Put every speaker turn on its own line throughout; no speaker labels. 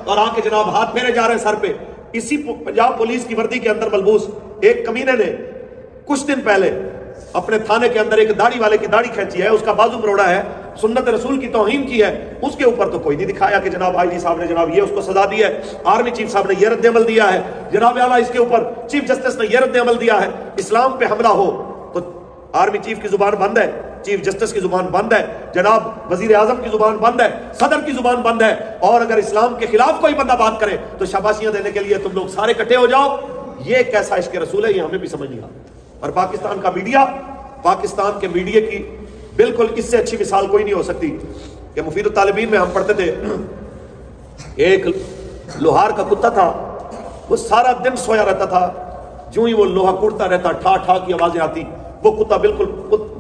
اور آ کے جناب ہاتھ پھیرے جا رہے ہیں سر پہ. اسی پنجاب پولیس کی وردی کے اندر ملبوس ایک کمینے نے کچھ دن پہلے اپنے تھانے کے اندر ایک داڑھی والے کی داڑھی کھینچی ہے, اس کا بازو مروڑا ہے, سنت رسول کی توہین کی ہے. اس کے اوپر تو کوئی نہیں دکھایا کہ جناب آئی جی صاحب نے جناب یہ اس کو سزا دی ہے, آرمی چیف صاحب نے یہ رد عمل دیا ہے, جناب اعلیٰ اس کے اوپر چیف جسٹس نے یہ رد عمل دیا ہے. اسلام پہ حملہ ہو تو آرمی چیف کی زبان بند ہے, چیف جسٹس کی زبان بند ہے, جناب وزیر اعظم کی زبان بند ہے, صدر کی زبان بند ہے. اور اگر اسلام کے خلاف کوئی بندہ بات کرے تو شاباشیاں دینے کے لیے تم لوگ سارے اکٹھے ہو جاؤ. یہ کیسا عشق رسول ہے, یہ ہمیں بھی سمجھ نہیں آتا. اور پاکستان کا میڈیا, پاکستان کے میڈیا کی بالکل اس سے اچھی مثال کوئی نہیں ہو سکتی کہ مفید الطالبین میں ہم پڑھتے تھے, ایک لوہار کا کتا تھا, وہ سارا دن سویا رہتا تھا, جو ہی وہ لوہا کوڑتا رہتا ٹھا ٹھا کی آوازیں آتی, وہ کتا بالکل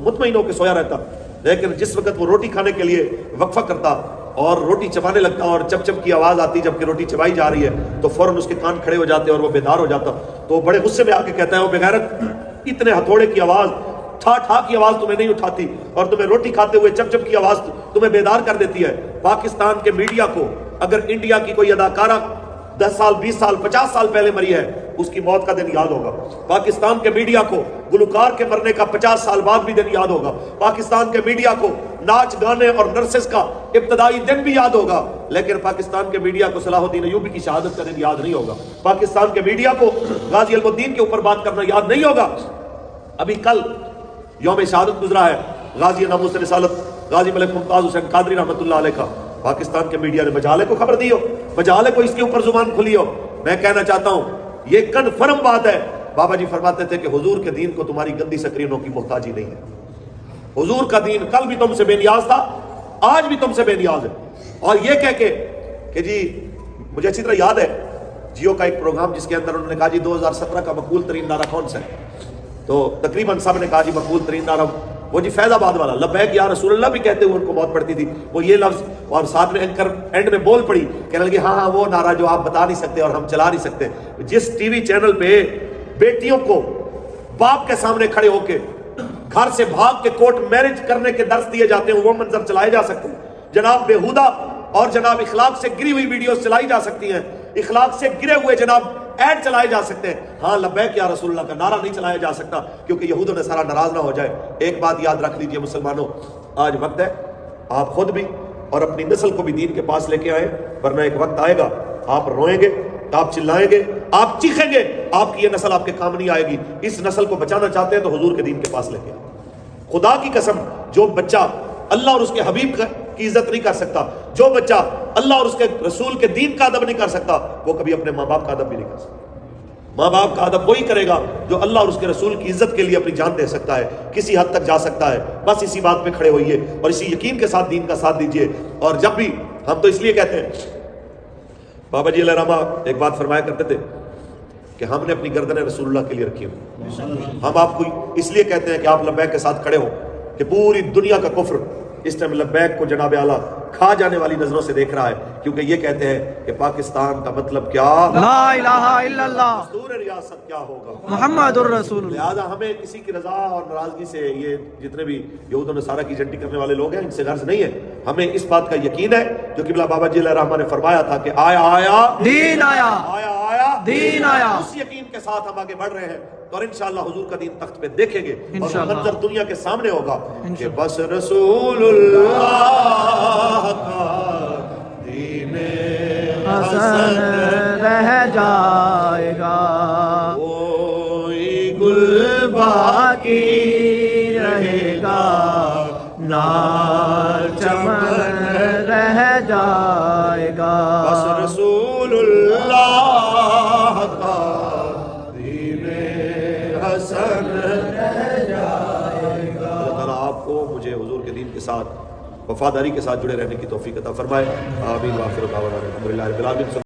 مطمئن ہو کے سویا رہتا. لیکن جس وقت وہ روٹی کھانے کے لیے وقفہ کرتا اور روٹی چبانے لگتا اور چپ چپ کی آواز آتی جبکہ روٹی چبائی جا رہی ہے, تو فوراً اس کے کان کھڑے ہو جاتے اور وہ بیدار ہو جاتا. تو بڑے غصے میں آ کے کہتا ہے, وہ بغیرت, اتنے ہتھوڑے کی آواز, ٹھا ٹھا کی آواز تمہیں نہیں اٹھاتی اور تمہیں روٹی کھاتے ہوئے چپ چپ کی آواز تمہیں بیدار کر دیتی ہے. پاکستان کے میڈیا کو اگر انڈیا کی کوئی اداکارہ 10 سال 20 سال 50 سال پہلے مری ہے, اس کی موت کا دن یاد ہوگا. پاکستان کے میڈیا کو گلوکار کے مرنے کا 50 سال بعد بھی دن یاد ہوگا. پاکستان کے میڈیا کو ناچ گانے اور نرسز کا ابتدائی دن بھی یاد ہوگا. لیکن پاکستان کے میڈیا کو صلاح الدین ایوبی کی شہادت کا دن یاد نہیں ہوگا. پاکستان کے میڈیا کو غازی علم الدین کے اوپر بات کرنا یاد نہیں ہوگا. ابھی کل یوم شہادت گزرا ہے غازی ناموس رسالت غازی ملک ممتاز حسین قادری رحمۃ اللہ علیہ کا. پاکستان کے میڈیا نے مجالے کو خبر دی ہو, مجالے کو اس کے اوپر زبان کھلی ہو. میں کہنا چاہتا ہوں یہ کنفرم بات ہے. بابا جی فرماتے تھے کہ حضور کے دین کو تمہاری گندی سکرینوں کی محتاجی نہیں ہے. حضور کا دین کل بھی تم سے بے نیاز تھا, آج بھی تم سے بے نیاز ہے. اور یہ کہہ کے کہ جی, مجھے اچھی طرح یاد ہے جیو کا ایک پروگرام جس کے اندر انہوں نے کہا جی 2017 کا مقبول ترین نعرہ کون سا ہے, تو تقریباً سب نے کہا جی مقبول ترین نعرہ وہ جی فیض آباد والا لبیک یا رسول اللہ بھی کہتے ہوئے ان کو بہت پڑتی تھی وہ یہ لفظ. اور ساتھ میں اینکر اینڈ میں بول پڑی, کہنے لگے ہاں ہاں وہ نعرہ جو آپ بتا نہیں سکتے اور ہم چلا نہیں سکتے. جس ٹی وی چینل پہ بیٹیوں کو باپ کے سامنے کھڑے ہو کے گھر سے بھاگ کے کورٹ میرج کرنے کے درس دیے جاتے ہیں, وہ منظر چلائے جا سکتے ہیں. جناب بیہودہ اور جناب اخلاق سے گری ہوئی ویڈیوز چلائی جا سکتی ہیں, اخلاق سے گرے ہوئے جناب ایڈ چلائے جا سکتے ہیں. ہاں لبیک یا رسول اللہ کا نعرہ نہیں چلایا جا سکتا کیونکہ یہود و نصارہ ناراض نہ ہو جائے. ایک بات یاد رکھ لیجئے مسلمانوں, آج وقت ہے آپ خود بھی اور اپنی نسل کو بھی دین کے پاس لے کے آئیں, ورنہ ایک وقت آئے گا آپ روئیں گے, آپ چلائیں گے, آپ چیخیں گے, آپ کی یہ نسل آپ کے کام نہیں آئے گی. اس نسل کو بچانا چاہتے ہیں تو حضور کے دین کے پاس لے کے آئیں. خدا کی قسم, جو بچہ اللہ اور اس کے حبیب کی عزت نہیں کر سکتا, جو بچہ اللہ اور اس کے رسول کے دین کا ادب نہیں کر سکتا, وہ کبھی اپنے ماں باپ کا ادب بھی نہیں کر سکتا. ماں باپ کا ادب وہی کرے گا جو اللہ اور اس کے رسول کی عزت کے لیے اپنی جان دے سکتا ہے, کسی حد تک جا سکتا ہے. بس اسی بات پہ کھڑے ہوئیے اور اسی یقین کے ساتھ دین کا ساتھ دیجیے. اور جب بھی ہم تو اس لیے کہتے ہیں, بابا جی علیہ رحمہ ایک بات فرمایا کرتے تھے کہ ہم نے اپنی گردنیں رسول اللہ کے لیے رکھی ہوئی. ہم آپ کو اس لیے کہتے ہیں کہ آپ لبیک کے ساتھ کھڑے ہو کہ پوری دنیا کا کفر اس ٹائم لبیک کو جناب اعلیٰ کھا جانے والی نظروں سے دیکھ رہا ہے, کیونکہ یہ کہتے ہیں کہ پاکستان کا مطلب کیا,
لا الہ الا اللہ,
دستور ریاست کیا ہوگا,
محمد الرسول اللہ.
لہٰذا ہمیں کسی کی رضا اور ناراضگی سے, یہ جتنے بھی یہود و نصارہ کی جنٹی کرنے والے لوگ ہیں, ان سے غرض نہیں ہے. ہمیں اس بات کا یقین ہے جو قبلہ بابا جی علیہ رحمہ نے فرمایا تھا کہ آیا آیا
دین آیا,
آیا آیا
دین آیا.
اس یقین کے ساتھ ہم آگے بڑھ رہے ہیں اور انشاءاللہ حضور کا دین تخت پہ دیکھیں گے اور منظر دنیا کے سامنے ہوگا کہ بس رسول اللہ کا دین
حسن رہ جائے گا,
کوئی گل
باقی رہے گا, نار چمن رہ جائے گا.
بس رسول اللہ کا دین حسن رہ جائے گا. اللہ تعالیٰ آپ کو مجھے حضور کے دین کے ساتھ وفاداری کے ساتھ جڑے رہنے کی توفیق عطا فرمائے. آمین. وآخر دعوانا الحمدللہ رب العالمین.